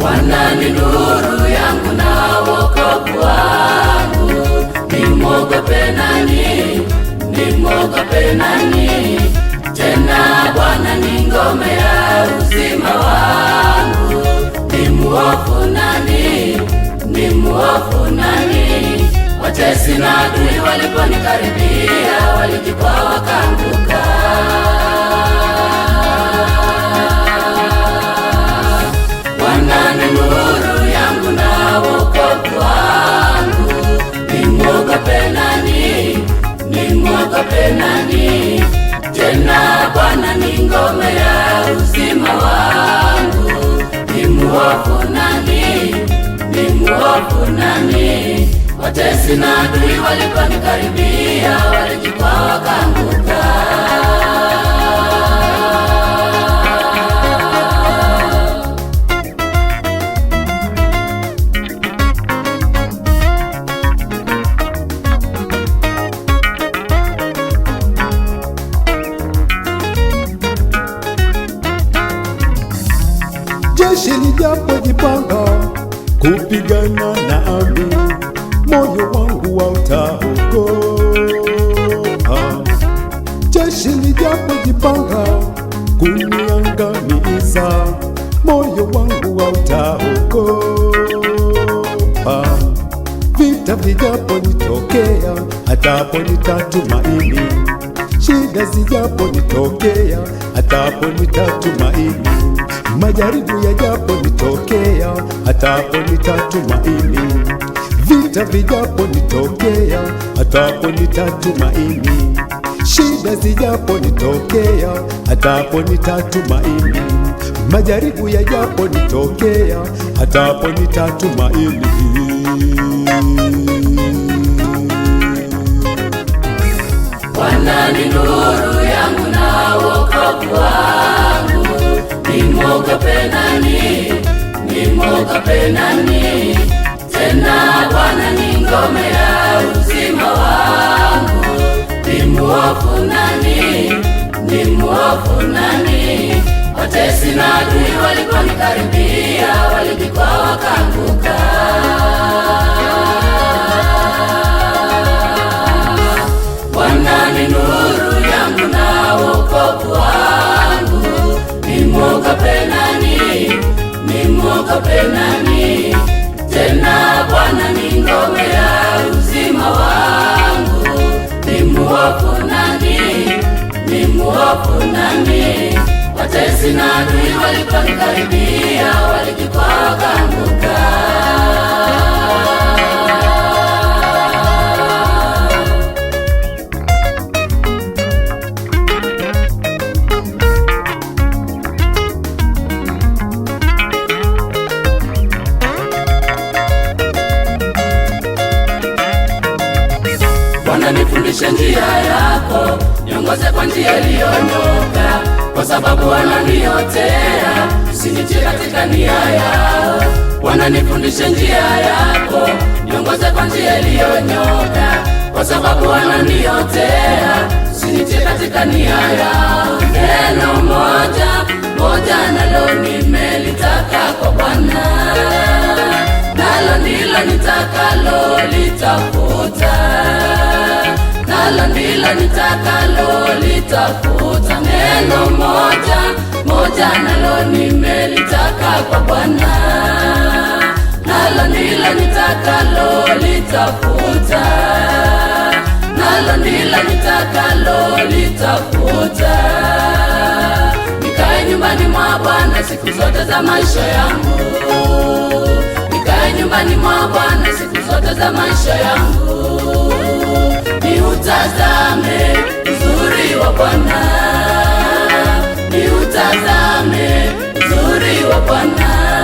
Bwana ni nuru yangu na wokovu wangu, nimwogope nani? Nimwogope nani? Tena Bwana ni ngome ya uzima wangu, nimuofu nani? Nimuofu nani? Watesi na adui waliponikaribia, walijikwaa wakaanguka. Bwana ni nuru yangu na wokovu wangu, nimwogope nani? Nimwogope nani? Tena Bwana ni ngome ya uzima wangu, nimuofu nani? Nimuofu nani? Watesi na adui waliponikaribia, walijikwaa wakaanguka. Jeshi lijapojipanga kupigana nami, moyo wangu hautaogopa. Jeshi lijapojipanga kuniangamiza, moyo wangu hautaogopa. Vita vijaponitokea, hatapo nitatumaini. Shida zijaponitokea, hatapo nitatumaini. Majaribu yajaponitokea, hatapo nitatumaini. Vita vijaponitokea, hatapo nitatumaini. Shida zijaponitokea, hatapo nitatumaini. Majaribu yajaponitokea, hatapo nitatumaini. Bwana ni nuru yangu na wokovu wangu, nimwogope nani? Nimwogope nani? Tena Bwana ni ngome ya uzima wangu, nimuofu nani? Nimuofu nani? Watesi na adui waliponikaribia, walijikwaa wakaanguka. Bwana ni nuru yangu na wokovu wangu, nimwogope nani? Nimwogope nani? Tena Bwana ni ngome ya uzima wangu, nimuofu nani? Nimuofu nani? Watesi na adui waliponikaribia, walijikwaa wakaanguka. Bwana nifundishe njia yako, niongoze kwa njia iliyonyoka, kwa sababu wananiotea, usinitie katika nia yao. Bwana nifundishe njia yako, niongoze kwa njia iliyonyoka, kwa sababu wananiotea, usinitie katika nia yao. Neno moja nalo nimelitaka kwa Bwana, nalo ndilo nitakalo litafuta, nalo ndilo nitakalo litafuta. Neno moja nalo nimelitaka kwa Bwana, nalo ndilo nitakalo litafuta, nalo ndilo nitakalo litafuta. Nikae nyumbani mwa Bwana siku zote za maisha yangu, nikae nyumbani mwa Bwana siku zote za maisha yangu. Niutazame uzuri wa Bwana, niutazame uzuri wa Bwana.